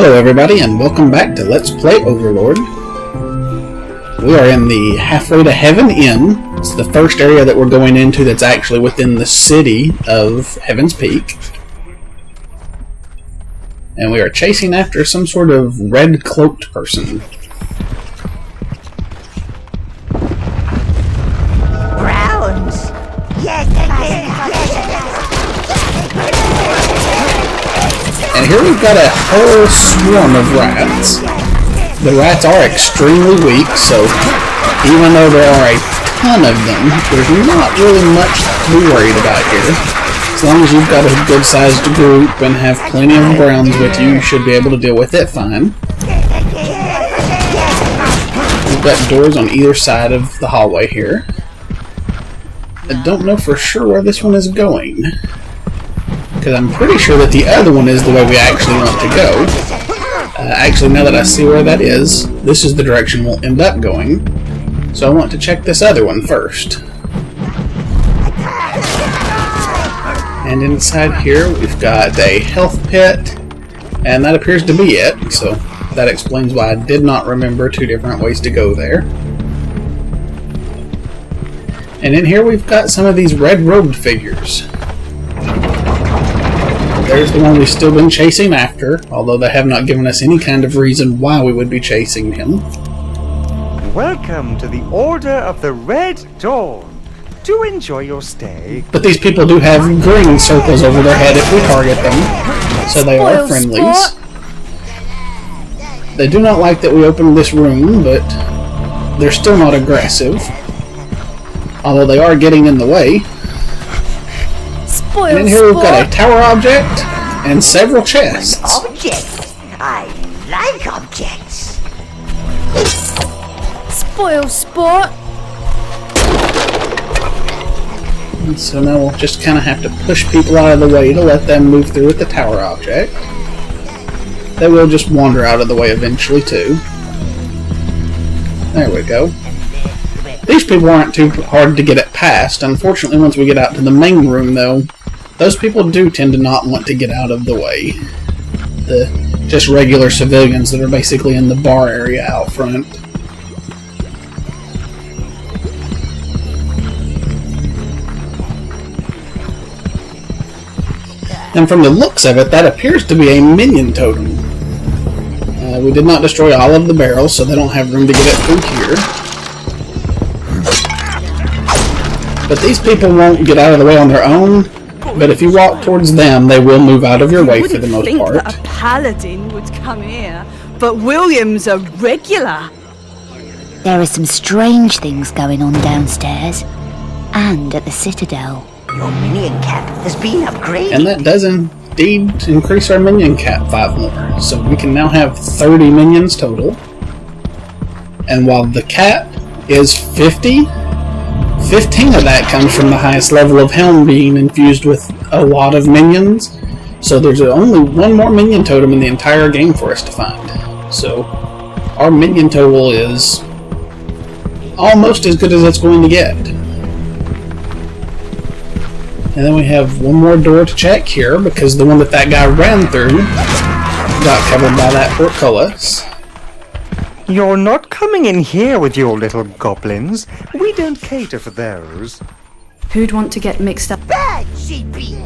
Hello everybody and welcome back to Let's Play Overlord. We are in the Halfway to Heaven Inn. It's the first area that we're going into that's actually within the city of Heaven's Peak. And we are chasing after some sort of red-cloaked person. Browns! Yes, And here we've got a whole swarm of rats. The rats are extremely weak, so even though there are a ton of them, there's not really much to be worried about here. As long as you've got a good-sized group and have plenty of browns with you, you should be able to deal with it fine. We've got doors on either side of the hallway here. I don't know for sure where this one is going, because I'm pretty sure that the other one is the way we actually want to go. Actually, now that I see where that is, this is the direction we'll end up going. So I want to check this other one first. And inside here we've got a health pit, and that appears to be it, so that explains why I did not remember two different ways to go there. And in here we've got some of these red-robed figures. There's the one we've still been chasing after, although they have not given us any kind of reason why we would be chasing him. Welcome to the Order of the Red Dawn. Do enjoy your stay. But these people do have green circles over their head if we target them, so they are friendlies. They do not like that we opened this room, but they're still not aggressive. Although they are getting in the way. And in here we've got a tower object and several chests. objects! I like objects! Spoil sport! And so now we'll just kind of have to push people out of the way to let them move through with the tower object. They will just wander out of the way eventually too. There we go. These people aren't too hard to get it past. Unfortunately, once we get out to the main room, though, those people do tend to not want to get out of the way. The just regular civilians that are basically in the bar area out front. And from the looks of it, that appears to be a minion totem. We did not destroy all of the barrels, so they don't have room to get it through here. But these people won't get out of the way on their own, but if you walk towards them, they will move out of your way for the most part. That a paladin would come here, but William's a regular. There are some strange things going on downstairs, and at the Citadel. Your minion cap has been upgraded. And that does indeed increase our minion cap 5 more, so we can now have 30 minions total. And while the cap is 50, 15 of that comes from the highest level of Helm being infused with a lot of minions. So there's only one more minion totem in the entire game for us to find. So our minion total is almost as good as it's going to get. And then we have one more door to check here, because the one that guy ran through got covered by that portcullis. You're not coming in here with your little goblins. We don't cater for those. Who'd want to get mixed up? Bad sheepy!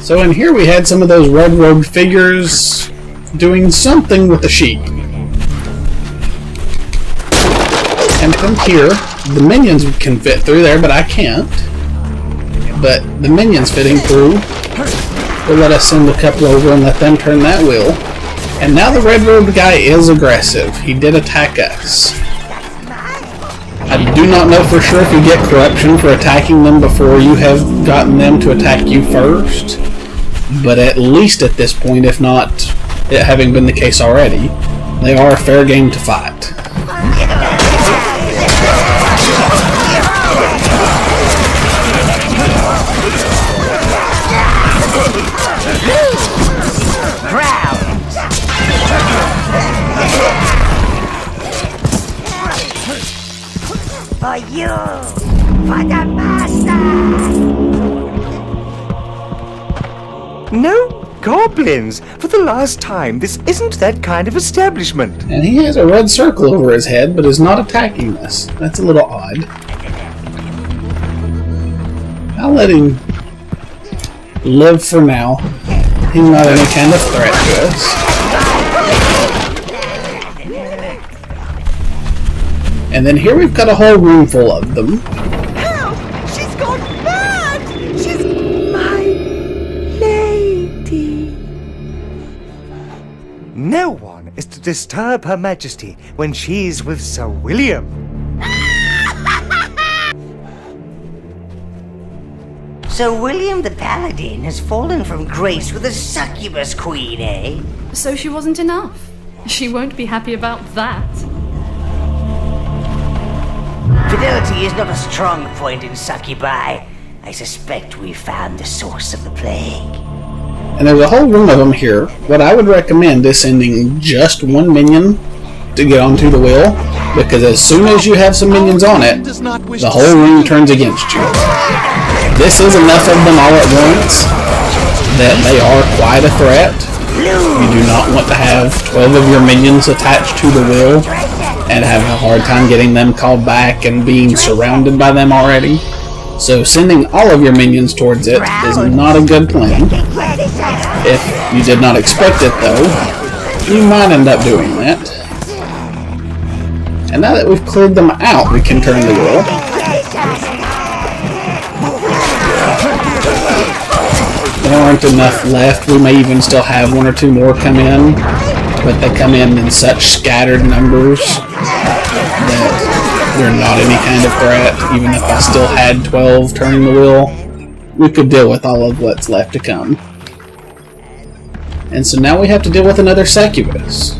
So in here we had some of those red-robed figures doing something with the sheep. And from here, the minions can fit through there, but I can't. But the minions fitting through will let us send a couple over and let them turn that wheel. And now the red-robed guy is aggressive. He did attack us. I do not know for sure if you get corruption for attacking them before you have gotten them to attack you first. But at least at this point, if not it having been the case already, they are a fair game to fight. For you! For the master! No goblins! For the last time, this isn't that kind of establishment. And he has a red circle over his head, but is not attacking us. That's a little odd. I'll let him live for now. He's not any kind of threat to us. And then here we've got a whole room full of them. Help! She's gone mad! She's my lady. No one is to disturb Her Majesty when she's with Sir William. So William the Paladin has fallen from grace with a succubus queen, eh? So she wasn't enough. She won't be happy about that. Fidelity is not a strong point in succubi. I suspect we found the source of the plague. And there's a whole room of them here. What I would recommend is sending just one minion to get onto the wheel, because as soon as you have some minions on it, the whole room turns against you. This is enough of them all at once that they are quite a threat. You do not want to have 12 of your minions attached to the wheel and have a hard time getting them called back and being surrounded by them already. So sending all of your minions towards it is not a good plan. If you did not expect it though, you might end up doing that. And now that we've cleared them out, we can turn the wheel. There aren't enough left. We may even still have one or two more come in, but they come in such scattered numbers that they're not any kind of threat. Even if I still had 12 turning the wheel, we could deal with all of what's left to come. And so now we have to deal with another succubus.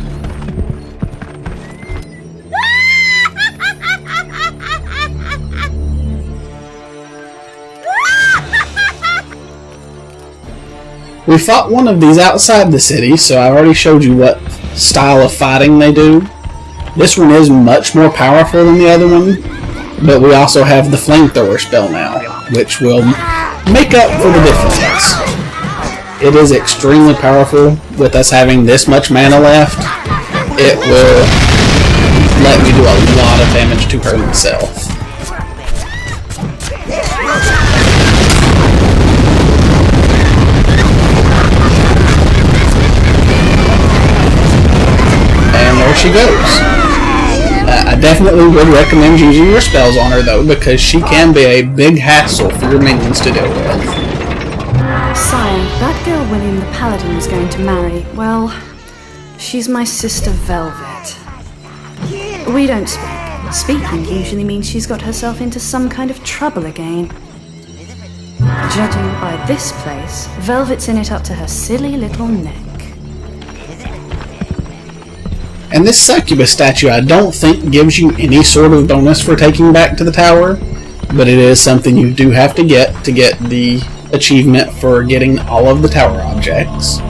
We fought one of these outside the city, so I already showed you what style of fighting they do. This one is much more powerful than the other one, but we also have the flamethrower spell now, which will make up for the difference. It is extremely powerful. With us having this much mana left, it will let me do a lot of damage to her myself. There she goes. I definitely would recommend using your spells on her though, because she can be a big hassle for your minions to deal with. Sire, that girl William the Paladin is going to marry, well, she's my sister Velvet. We don't speak. Speaking usually means she's got herself into some kind of trouble again. Judging by this place, Velvet's in it up to her silly little neck. And this succubus statue I don't think gives you any sort of bonus for taking back to the tower, but it is something you do have to get the achievement for getting all of the tower objects.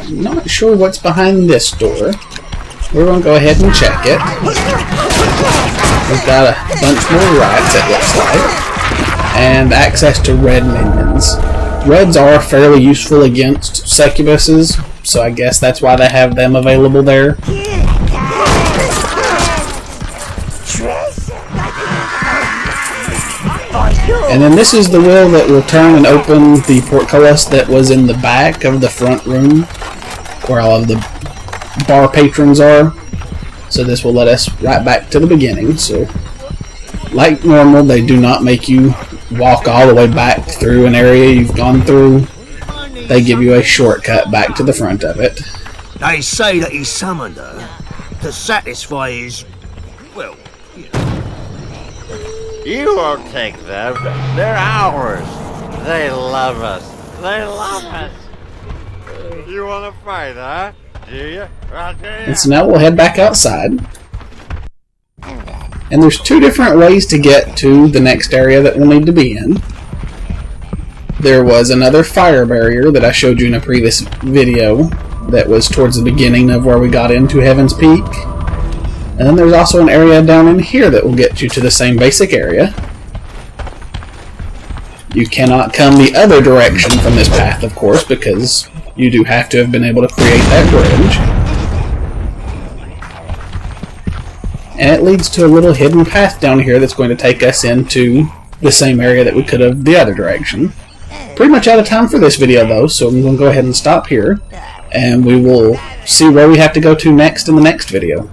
I'm not sure what's behind this door. We're going to go ahead and check it. We've got a bunch more rats, it looks like. And access to red minions. Reds are fairly useful against succubuses, so I guess that's why they have them available there. And then this is the wheel that will turn and open the portcullis that was in the back of the front room, where all of the bar patrons are. So this will let us right back to the beginning. So, like normal, they do not make you walk all the way back through an area you've gone through. They give you a shortcut back to the front of it. They say that he summoned her to satisfy his, well, you know. You won't take them. They're ours. They love us. They love us. You want to fight, huh? Do you? I'll tell you. And so now we'll head back outside. And there's two different ways to get to the next area that we'll need to be in. There was another fire barrier that I showed you in a previous video that was towards the beginning of where we got into Heaven's Peak. And then there's also an area down in here that will get you to the same basic area. You cannot come the other direction from this path, of course, because you do have to have been able to create that bridge. And it leads to a little hidden path down here that's going to take us into the same area that we could have the other direction. Pretty much out of time for this video, though, so I'm going to go ahead and stop here, and we will see where we have to go to next in the next video.